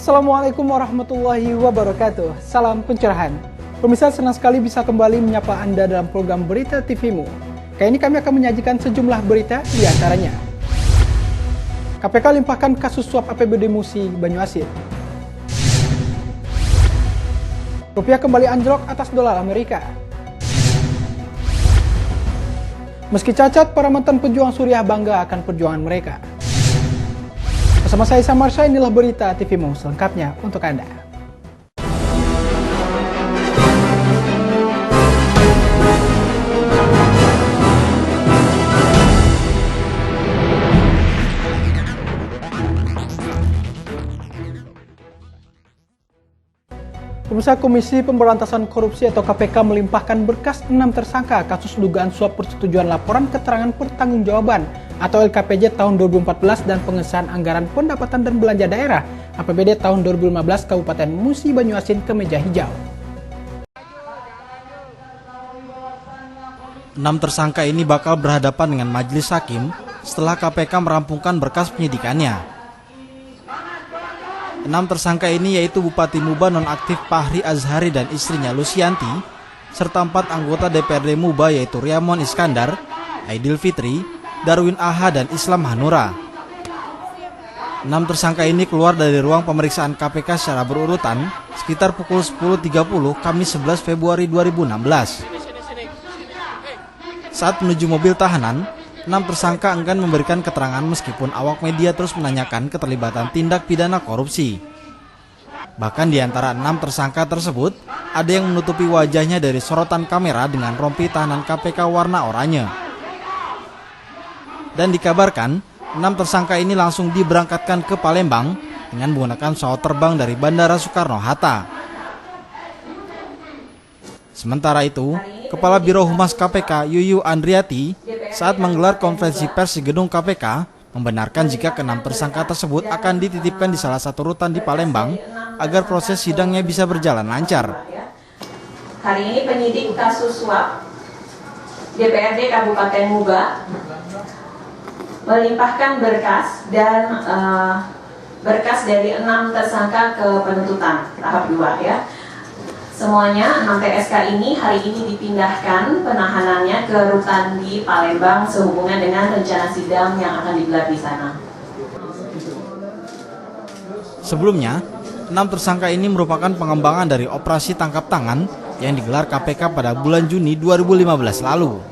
Assalamualaikum warahmatullahi wabarakatuh. Salam pencerahan. Pemirsa, senang sekali bisa kembali menyapa Anda dalam program Berita TV-mu. Kali ini kami akan menyajikan sejumlah berita, di antaranya KPK limpahkan kasus suap APBD Musi Banyuasin. Rupiah kembali anjlok atas dolar Amerika. Meski cacat, para mantan pejuang Suriah bangga akan perjuangan mereka. Bersama saya Samarsha, inilah Berita TV-mu selengkapnya untuk Anda. Pemirsa, Komisi Pemberantasan Korupsi atau KPK melimpahkan berkas 6 tersangka kasus dugaan suap persetujuan laporan keterangan pertanggungjawaban atau LKPJ tahun 2014 dan pengesahan anggaran pendapatan dan belanja daerah APBD tahun 2015 Kabupaten Musi Banyuasin ke meja hijau. 6 tersangka ini bakal berhadapan dengan majelis hakim setelah KPK merampungkan berkas penyidikannya. 6 tersangka ini yaitu Bupati Muba nonaktif Fahri Azhari dan istrinya Lusianti, serta 4 anggota DPRD Muba yaitu Riamon Iskandar, Aidil Fitri, Darwin Aha, dan Islam Hanura. 6 tersangka ini keluar dari ruang pemeriksaan KPK secara berurutan sekitar pukul 10.30 Kamis 11 Februari 2016. Saat menuju mobil tahanan, 6 tersangka enggan memberikan keterangan meskipun awak media terus menanyakan keterlibatan tindak pidana korupsi. Bahkan di antara 6 tersangka tersebut, ada yang menutupi wajahnya dari sorotan kamera dengan rompi tahanan KPK warna oranye. Dan dikabarkan, 6 tersangka ini langsung diberangkatkan ke Palembang dengan menggunakan pesawat terbang dari Bandara Soekarno-Hatta. Sementara itu, Kepala Biro Humas KPK Yuyu Andriati saat menggelar konferensi pers di gedung KPK membenarkan jika ke-6 tersangka tersebut akan dititipkan di salah satu rutan di Palembang agar proses sidangnya bisa berjalan lancar. Hari ini penyidik kasus suap DPRD Kabupaten Muba melimpahkan berkas dan berkas dari 6 tersangka ke penuntutan tahap 2 ya. Semuanya 6 TSK ini hari ini dipindahkan penahanannya ke rutan di Palembang sehubungan dengan rencana sidang yang akan digelar di sana. Sebelumnya, 6 tersangka ini merupakan pengembangan dari operasi tangkap tangan yang digelar KPK pada bulan Juni 2015 lalu.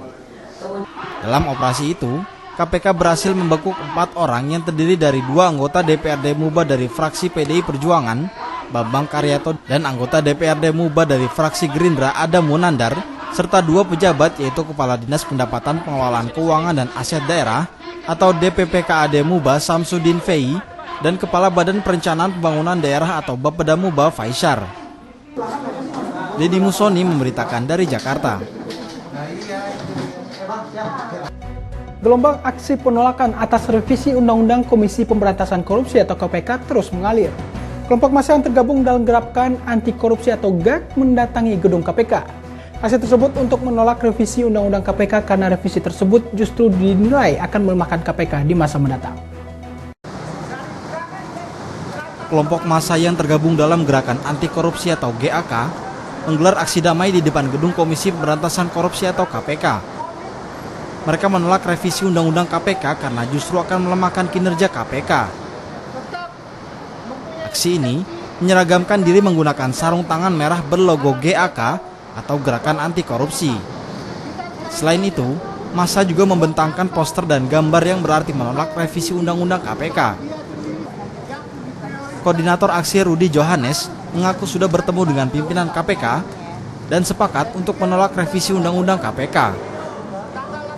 Dalam operasi itu, KPK berhasil membekuk 4 orang yang terdiri dari 2 anggota DPRD Muba dari fraksi PDI Perjuangan, Bambang Karyato, dan anggota DPRD Muba dari fraksi Gerindra Adam Munandar, serta 2 pejabat yaitu Kepala Dinas Pendapatan Pengelolaan Keuangan dan Aset Daerah atau DPPKAD Muba Samsudin Fei dan Kepala Badan Perencanaan Pembangunan Daerah atau Bapeda Muba Faisar. Deddy Musoni memberitakan dari Jakarta. Gelombang aksi penolakan atas revisi Undang-Undang Komisi Pemberantasan Korupsi atau KPK terus mengalir. Kelompok massa yang tergabung dalam Gerakan Anti Korupsi atau GAK mendatangi gedung KPK. Aksi tersebut untuk menolak revisi Undang-Undang KPK karena revisi tersebut justru dinilai akan melemahkan KPK di masa mendatang. Kelompok massa yang tergabung dalam Gerakan Anti Korupsi atau GAK menggelar aksi damai di depan gedung Komisi Pemberantasan Korupsi atau KPK. Mereka menolak revisi Undang-Undang KPK karena justru akan melemahkan kinerja KPK. Aksi ini menyeragamkan diri menggunakan sarung tangan merah berlogo GAK atau Gerakan Anti Korupsi. Selain itu, massa juga membentangkan poster dan gambar yang berarti menolak revisi Undang-Undang KPK. Koordinator aksi Rudi Johannes mengaku sudah bertemu dengan pimpinan KPK dan sepakat untuk menolak revisi Undang-Undang KPK.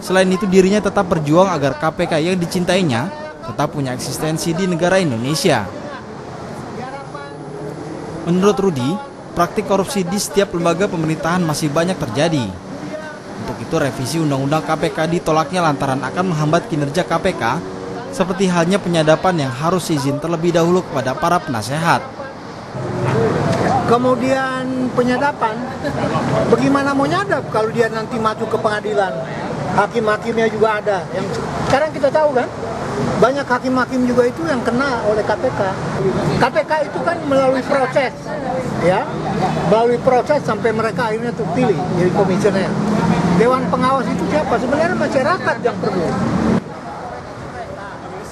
Selain itu, dirinya tetap berjuang agar KPK yang dicintainya tetap punya eksistensi di negara Indonesia. Menurut Rudi, praktik korupsi di setiap lembaga pemerintahan masih banyak terjadi. Untuk itu, revisi Undang-Undang KPK ditolaknya lantaran akan menghambat kinerja KPK, seperti halnya penyadapan yang harus izin terlebih dahulu kepada para penasehat. Kemudian penyadapan, bagaimana mau nyadap kalau dia nanti maju ke pengadilan? Hakim-hakimnya juga ada. Yang sekarang kita tahu kan, banyak hakim-hakim juga itu yang kena oleh KPK. KPK itu kan melalui proses, ya, melalui proses sampai mereka akhirnya terpilih jadi komisioner. Dewan pengawas itu siapa? Sebenarnya masyarakat yang perlu.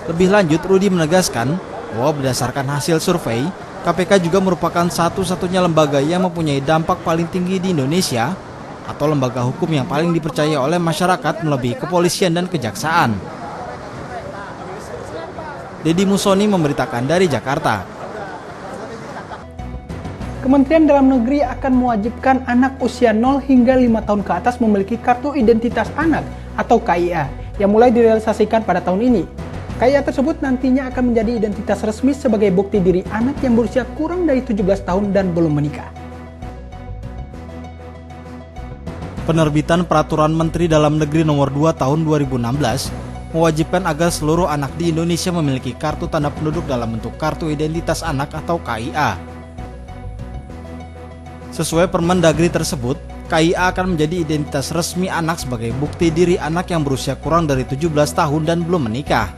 Lebih lanjut, Rudi menegaskan bahwa berdasarkan hasil survei, KPK juga merupakan satu-satunya lembaga yang mempunyai dampak paling tinggi di Indonesia atau lembaga hukum yang paling dipercaya oleh masyarakat melebihi kepolisian dan kejaksaan. Deddy Musoni memberitakan dari Jakarta. Kementerian Dalam Negeri akan mewajibkan anak usia 0 hingga 5 tahun ke atas memiliki Kartu Identitas Anak atau KIA yang mulai direalisasikan pada tahun ini. KIA tersebut nantinya akan menjadi identitas resmi sebagai bukti diri anak yang berusia kurang dari 17 tahun dan belum menikah. Penerbitan Peraturan Menteri Dalam Negeri Nomor 2 Tahun 2016 mewajibkan agar seluruh anak di Indonesia memiliki kartu tanda penduduk dalam bentuk Kartu Identitas Anak atau KIA. Sesuai Permendagri tersebut, KIA akan menjadi identitas resmi anak sebagai bukti diri anak yang berusia kurang dari 17 tahun dan belum menikah.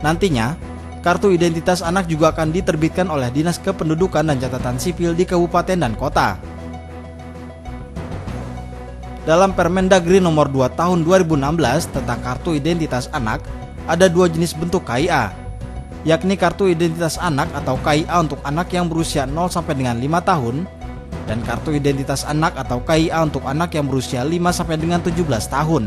Nantinya, Kartu Identitas Anak juga akan diterbitkan oleh Dinas Kependudukan dan Catatan Sipil di kabupaten dan kota. Dalam Permendagri Nomor 2 Tahun 2016 tentang Kartu Identitas Anak, ada dua jenis bentuk KIA, yakni Kartu Identitas Anak atau KIA untuk anak yang berusia 0 sampai dengan 5 tahun, dan Kartu Identitas Anak atau KIA untuk anak yang berusia 5 sampai dengan 17 tahun.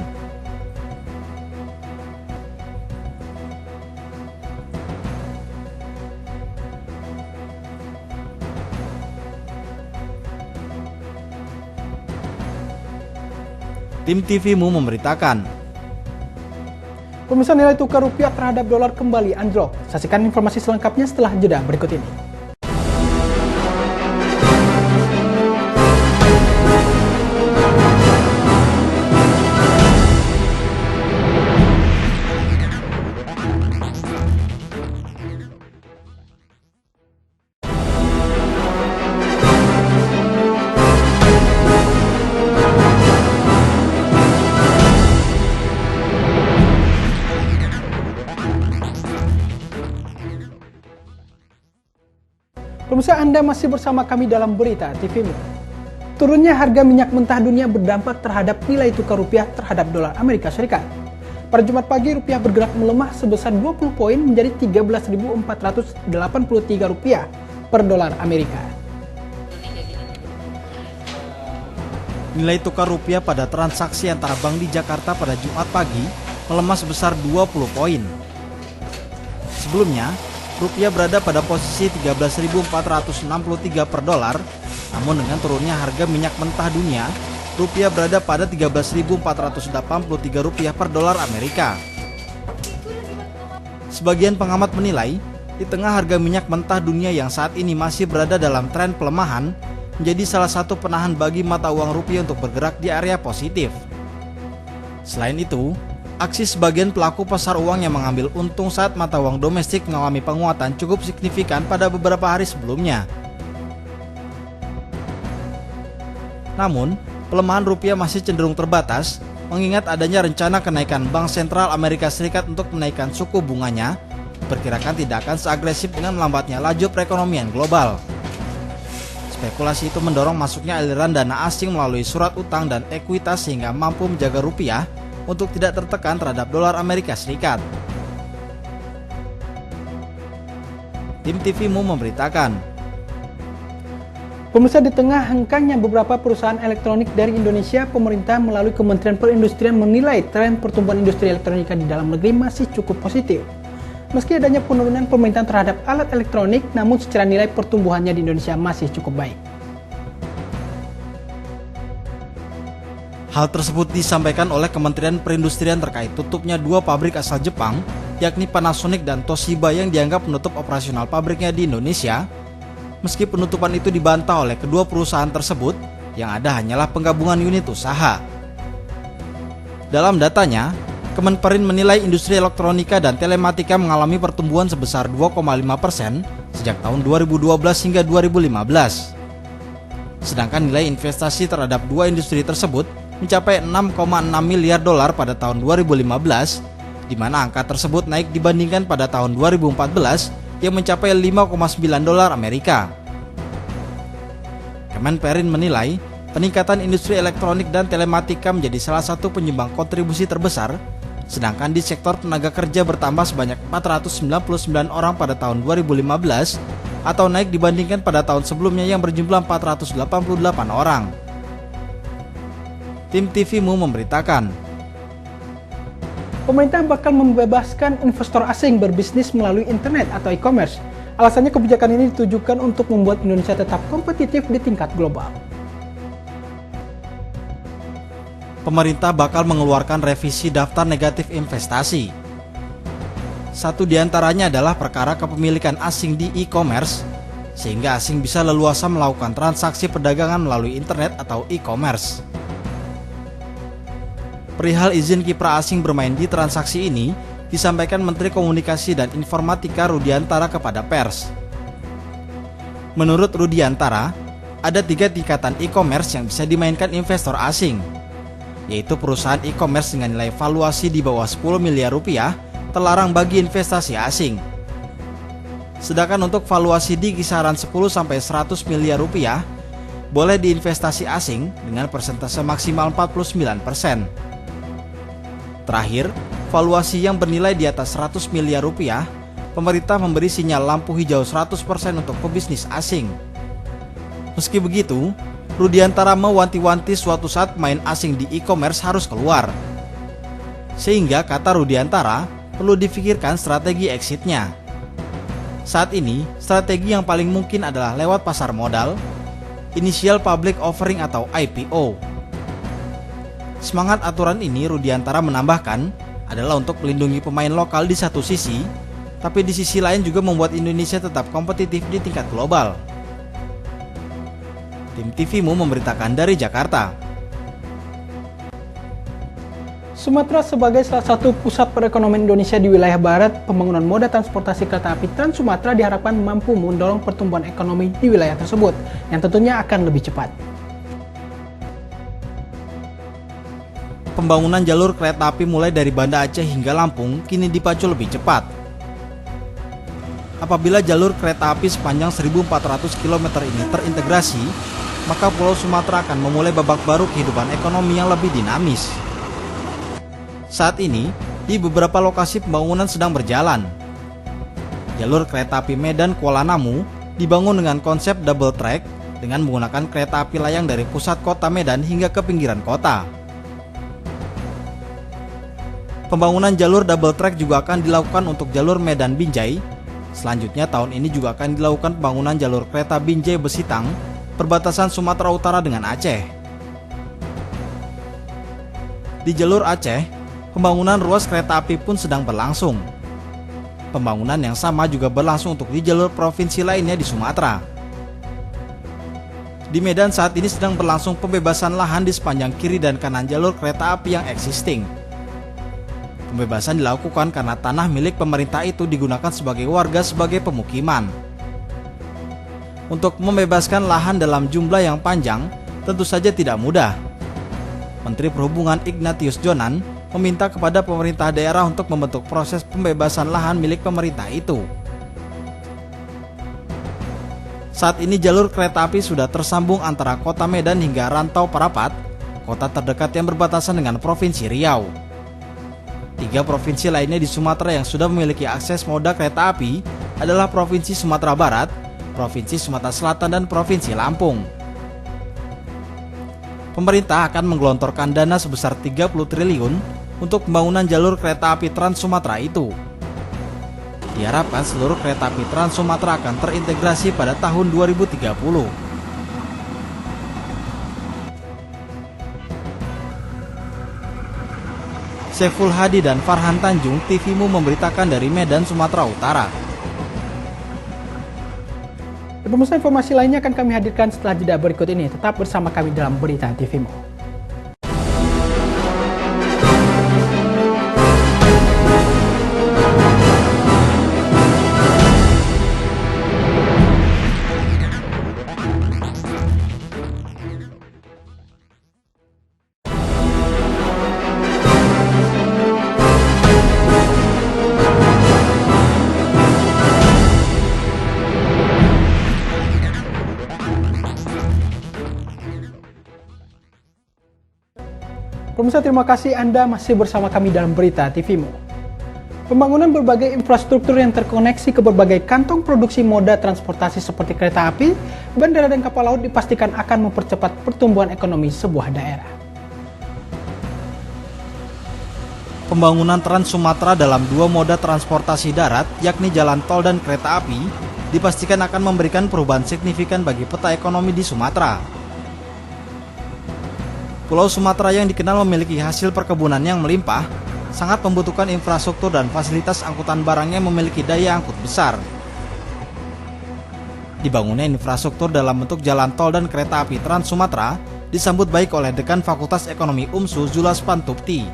Tim TV-mu memberitakan. Pemirsa, nilai tukar rupiah terhadap dolar kembali anjlok. Saksikan informasi selengkapnya setelah jeda berikut ini. Pemirsa, Anda masih bersama kami dalam Berita TV-mu. Turunnya harga minyak mentah dunia berdampak terhadap nilai tukar rupiah terhadap dolar Amerika Serikat. Pada Jumat pagi, rupiah bergerak melemah sebesar 20 poin menjadi 13.483 rupiah per dolar Amerika. Nilai tukar rupiah pada transaksi antara bank di Jakarta pada Jumat pagi melemah sebesar 20 poin. Sebelumnya, rupiah berada pada posisi 13.463 per dolar, namun dengan turunnya harga minyak mentah dunia, rupiah berada pada 13.483 rupiah per dolar Amerika. Sebagian pengamat menilai, di tengah harga minyak mentah dunia yang saat ini masih berada dalam tren pelemahan, menjadi salah satu penahan bagi mata uang rupiah untuk bergerak di area positif. Selain itu, aksi sebagian pelaku pasar uang yang mengambil untung saat mata uang domestik mengalami penguatan cukup signifikan pada beberapa hari sebelumnya. Namun, pelemahan rupiah masih cenderung terbatas, mengingat adanya rencana kenaikan Bank Sentral Amerika Serikat untuk menaikkan suku bunganya, diperkirakan tidak akan seagresif dengan melambatnya laju perekonomian global. Spekulasi itu mendorong masuknya aliran dana asing melalui surat utang dan ekuitas sehingga mampu menjaga rupiah untuk tidak tertekan terhadap dolar Amerika Serikat. Tim TV-mu memberitakan. Pemirsa, di tengah hengkangnya beberapa perusahaan elektronik dari Indonesia, pemerintah melalui Kementerian Perindustrian menilai tren pertumbuhan industri elektronika di dalam negeri masih cukup positif. Meski adanya penurunan permintaan terhadap alat elektronik, namun secara nilai pertumbuhannya di Indonesia masih cukup baik. Hal tersebut disampaikan oleh Kementerian Perindustrian terkait tutupnya dua pabrik asal Jepang, yakni Panasonic dan Toshiba yang dianggap menutup operasional pabriknya di Indonesia. Meski penutupan itu dibantah oleh kedua perusahaan tersebut, yang ada hanyalah penggabungan unit usaha. Dalam datanya, Kemenperin menilai industri elektronika dan telematika mengalami pertumbuhan sebesar 2,5% sejak tahun 2012 hingga 2015. Sedangkan nilai investasi terhadap dua industri tersebut mencapai 6,6 miliar dolar pada tahun 2015 di mana angka tersebut naik dibandingkan pada tahun 2014 yang mencapai 5,9 dolar Amerika. Kemenperin menilai peningkatan industri elektronik dan telematika menjadi salah satu penyumbang kontribusi terbesar, sedangkan di sektor tenaga kerja bertambah sebanyak 499 orang pada tahun 2015 atau naik dibandingkan pada tahun sebelumnya yang berjumlah 488 orang. Tim TVMU memberitakan, pemerintah bakal membebaskan investor asing berbisnis melalui internet atau e-commerce. Alasannya kebijakan ini ditujukan untuk membuat Indonesia tetap kompetitif di tingkat global. pemerintah bakal mengeluarkan revisi daftar negatif investasi. Satu di antaranya adalah perkara kepemilikan asing di e-commerce, sehingga asing bisa leluasa melakukan transaksi perdagangan melalui internet atau e-commerce. Perihal izin kiprah asing bermain di transaksi ini disampaikan Menteri Komunikasi dan Informatika Rudiantara kepada pers. Menurut Rudiantara, ada 3 tingkatan e-commerce yang bisa dimainkan investor asing, yaitu perusahaan e-commerce dengan nilai valuasi di bawah 10 miliar rupiah terlarang bagi investasi asing. Sedangkan untuk valuasi di kisaran 10-100 miliar rupiah boleh diinvestasi asing dengan persentase maksimal 49%. Terakhir, valuasi yang bernilai di atas 100 miliar rupiah, pemerintah memberi sinyal lampu hijau 100% untuk pebisnis asing. Meski begitu, Rudiantara mewanti-wanti suatu saat pemain asing di e-commerce harus keluar. Sehingga kata Rudiantara, perlu difikirkan strategi exitnya. Saat ini, strategi yang paling mungkin adalah lewat pasar modal, Initial Public Offering atau IPO. Semangat aturan ini, Rudiantara menambahkan, adalah untuk melindungi pemain lokal di satu sisi, tapi di sisi lain juga membuat Indonesia tetap kompetitif di tingkat global. Tim TVMU memberitakan dari Jakarta. Sumatera sebagai salah satu pusat perekonomian Indonesia di wilayah barat, pembangunan moda transportasi kereta api Trans Sumatera diharapkan mampu mendorong pertumbuhan ekonomi di wilayah tersebut, yang tentunya akan lebih cepat. Pembangunan jalur kereta api mulai dari Banda Aceh hingga Lampung kini dipacu lebih cepat. Apabila jalur kereta api sepanjang 1.400 km ini terintegrasi, maka Pulau Sumatera akan memulai babak baru kehidupan ekonomi yang lebih dinamis. Saat ini, di beberapa lokasi pembangunan sedang berjalan. Jalur kereta api Medan Kuala Namu dibangun dengan konsep double track dengan menggunakan kereta api layang dari pusat kota Medan hingga ke pinggiran kota. Pembangunan jalur double track juga akan dilakukan untuk jalur Medan Binjai. Selanjutnya tahun ini juga akan dilakukan pembangunan jalur kereta Binjai Besitang, perbatasan Sumatera Utara dengan Aceh. Di jalur Aceh, pembangunan ruas kereta api pun sedang berlangsung. Pembangunan yang sama juga berlangsung untuk di jalur provinsi lainnya di Sumatera. Di Medan saat ini sedang berlangsung pembebasan lahan di sepanjang kiri dan kanan jalur kereta api yang existing. Pembebasan dilakukan karena tanah milik pemerintah itu digunakan sebagai warga sebagai pemukiman. Untuk membebaskan lahan dalam jumlah yang panjang tentu saja tidak mudah. Menteri Perhubungan Ignatius Jonan meminta kepada pemerintah daerah untuk membentuk proses pembebasan lahan milik pemerintah itu. Saat ini jalur kereta api sudah tersambung antara kota Medan hingga Rantau Parapat, kota terdekat yang berbatasan dengan Provinsi Riau. 3 provinsi lainnya di Sumatera yang sudah memiliki akses moda kereta api adalah Provinsi Sumatera Barat, Provinsi Sumatera Selatan, dan Provinsi Lampung. Pemerintah akan menggelontorkan dana sebesar 30 triliun untuk pembangunan jalur kereta api Trans Sumatera itu. Diharapkan seluruh kereta api Trans Sumatera akan terintegrasi pada tahun 2030. Saiful Hadi dan Farhan Tanjung, TVMU memberitakan dari Medan, Sumatera Utara. Pemirsa, informasi lainnya akan kami hadirkan setelah jeda berikut ini. Tetap bersama kami dalam Berita TVMU. Pemirsa, terima kasih Anda masih bersama kami dalam Berita TVmu. Pembangunan berbagai infrastruktur yang terkoneksi ke berbagai kantong produksi moda transportasi seperti kereta api, bandara dan kapal laut dipastikan akan mempercepat pertumbuhan ekonomi sebuah daerah. Pembangunan Trans Sumatera dalam 2 moda transportasi darat, yakni jalan tol dan kereta api, dipastikan akan memberikan perubahan signifikan bagi peta ekonomi di Sumatera. Pulau Sumatera yang dikenal memiliki hasil perkebunan yang melimpah, sangat membutuhkan infrastruktur dan fasilitas angkutan barang yang memiliki daya angkut besar. Dibangunnya infrastruktur dalam bentuk jalan tol dan kereta api Trans Sumatera disambut baik oleh Dekan Fakultas Ekonomi UMSU Julas Pantupti.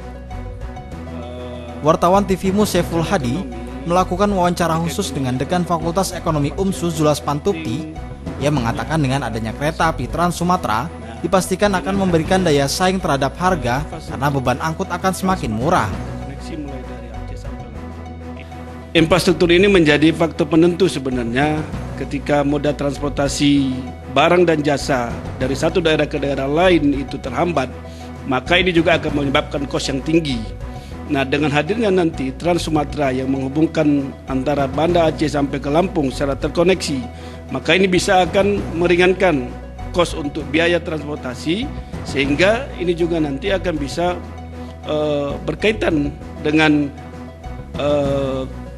Wartawan TVmu Saiful Hadi melakukan wawancara khusus dengan Dekan Fakultas Ekonomi UMSU Julas Pantupti yang mengatakan dengan adanya kereta api Trans Sumatera dipastikan akan memberikan daya saing terhadap harga karena beban angkut akan semakin murah. Infrastruktur ini menjadi faktor penentu sebenarnya ketika moda transportasi barang dan jasa dari satu daerah ke daerah lain itu terhambat, maka ini juga akan menyebabkan kos yang tinggi. Nah, dengan hadirnya nanti Trans Sumatera yang menghubungkan antara Banda Aceh sampai ke Lampung secara terkoneksi, maka ini bisa akan meringankan kos untuk biaya transportasi, sehingga ini juga nanti akan bisa berkaitan dengan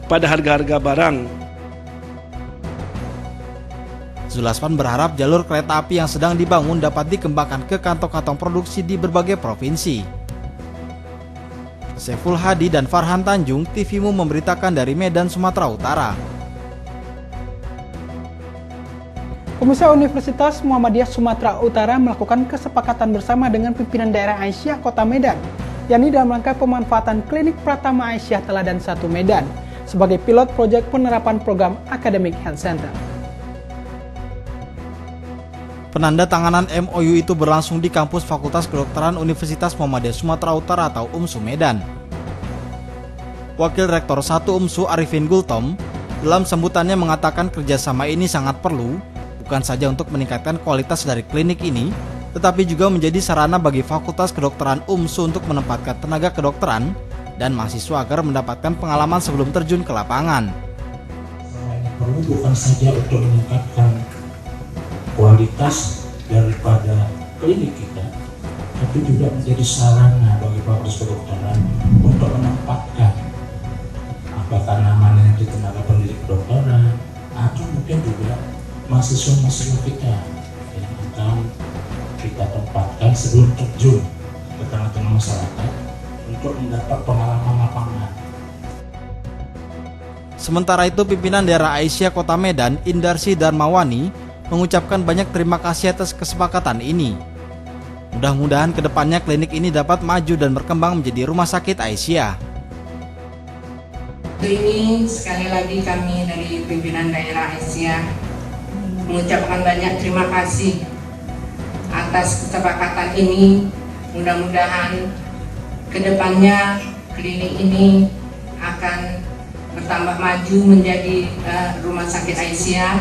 pada harga-harga barang. Zulaspan berharap jalur kereta api yang sedang dibangun dapat dikembangkan ke kantong-kantong produksi di berbagai provinsi. Saiful Hadi dan Farhan Tanjung, TVmu memberitakan dari Medan, Sumatera Utara. Pemirsa, Universitas Muhammadiyah Sumatera Utara melakukan kesepakatan bersama dengan pimpinan daerah Aisyah Kota Medan, yakni dalam rangka pemanfaatan klinik Pratama Aisyah Teladan 1 Medan sebagai pilot proyek penerapan program Academic Health Center. Penandatanganan MOU itu berlangsung di kampus Fakultas Kedokteran Universitas Muhammadiyah Sumatera Utara atau UMSU Medan. Wakil Rektor 1 UMSU Arifin Gultom dalam sambutannya mengatakan kerjasama ini sangat perlu, bukan saja untuk meningkatkan kualitas dari klinik ini, tetapi juga menjadi sarana bagi Fakultas Kedokteran UMSU untuk menempatkan tenaga kedokteran dan mahasiswa agar mendapatkan pengalaman sebelum terjun ke lapangan. Ini perlu bukan saja untuk meningkatkan kualitas daripada klinik kita, tapi juga menjadi sarana bagi Fakultas Kedokteran untuk menempatkan apakah namanya di tenaga pendidik kedokteran atau mungkin juga mahasiswa-mahasiswa kita yang akan kita tempatkan sebelum terjun ke tengah-tengah masyarakat untuk mendapat pengalaman lapangan. Sementara itu, pimpinan daerah Aisyah Kota Medan, Indarsi Darmawani, mengucapkan banyak terima kasih atas kesepakatan ini. Mudah-mudahan kedepannya klinik ini dapat maju dan berkembang menjadi rumah sakit Aisyah. Ini sekali lagi kami dari pimpinan daerah Aisyah mengucapkan banyak terima kasih atas kesepakatan ini. Mudah-mudahan kedepannya klinik ini akan bertambah maju menjadi rumah sakit Aisyah.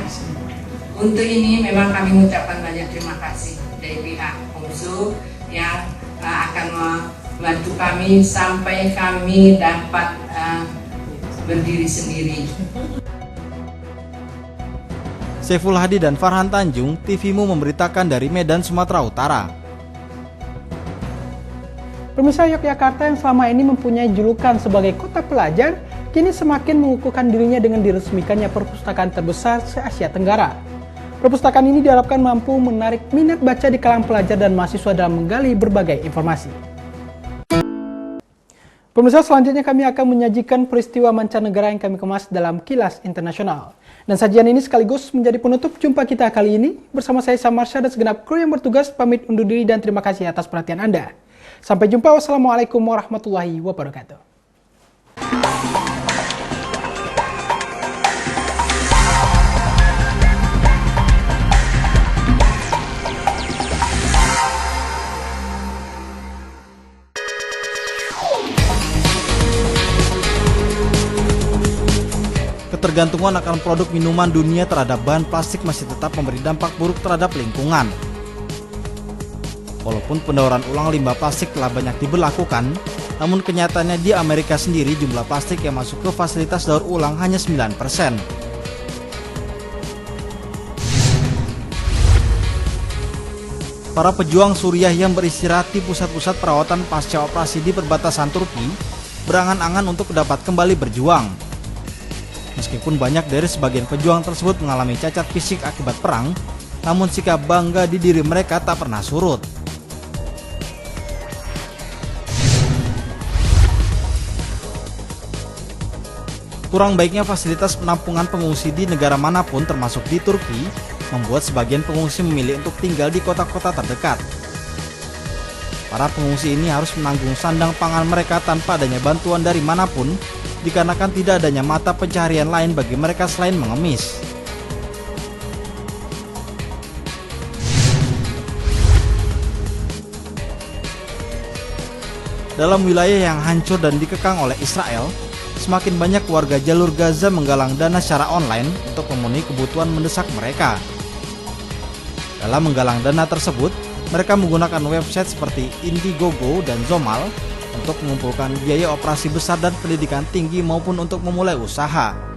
Untuk ini memang kami mengucapkan banyak terima kasih dari pihak UMSU yang akan membantu kami sampai kami dapat berdiri sendiri. Saiful Hadi dan Farhan Tanjung, TVmu memberitakan dari Medan, Sumatera Utara. Pemirsa, Yogyakarta yang selama ini mempunyai julukan sebagai kota pelajar, kini semakin mengukuhkan dirinya dengan diresmikannya perpustakaan terbesar se-Asia Tenggara. Perpustakaan ini diharapkan mampu menarik minat baca di kalangan pelajar dan mahasiswa dalam menggali berbagai informasi. Pemirsa, selanjutnya kami akan menyajikan peristiwa mancanegara yang kami kemas dalam Kilas Internasional. Dan sajian ini sekaligus menjadi penutup jumpa kita kali ini. Bersama saya Samarsha dan segenap kru yang bertugas pamit undur diri dan terima kasih atas perhatian Anda. Sampai jumpa, wassalamualaikum warahmatullahi wabarakatuh. Ketergantungan akan produk minuman dunia terhadap bahan plastik masih tetap memberi dampak buruk terhadap lingkungan. Walaupun pendauran ulang limbah plastik telah banyak diberlakukan, namun kenyataannya di Amerika sendiri jumlah plastik yang masuk ke fasilitas daur ulang hanya 9%. Para pejuang Suriah yang beristirahat di pusat-pusat perawatan pasca operasi di perbatasan Turki berangan-angan untuk dapat kembali berjuang. Meskipun banyak dari sebagian pejuang tersebut mengalami cacat fisik akibat perang, namun sikap bangga di diri mereka tak pernah surut. Kurang baiknya fasilitas penampungan pengungsi di negara manapun termasuk di Turki membuat sebagian pengungsi memilih untuk tinggal di kota-kota terdekat. Para pengungsi ini harus menanggung sandang pangan mereka tanpa adanya bantuan dari manapun dikarenakan tidak adanya mata pencaharian lain bagi mereka selain mengemis. Dalam wilayah yang hancur dan dikekang oleh Israel, semakin banyak warga jalur Gaza menggalang dana secara online untuk memenuhi kebutuhan mendesak mereka. Dalam menggalang dana tersebut, mereka menggunakan website seperti Indiegogo dan Zomal untuk mengumpulkan biaya operasi besar dan pendidikan tinggi maupun untuk memulai usaha.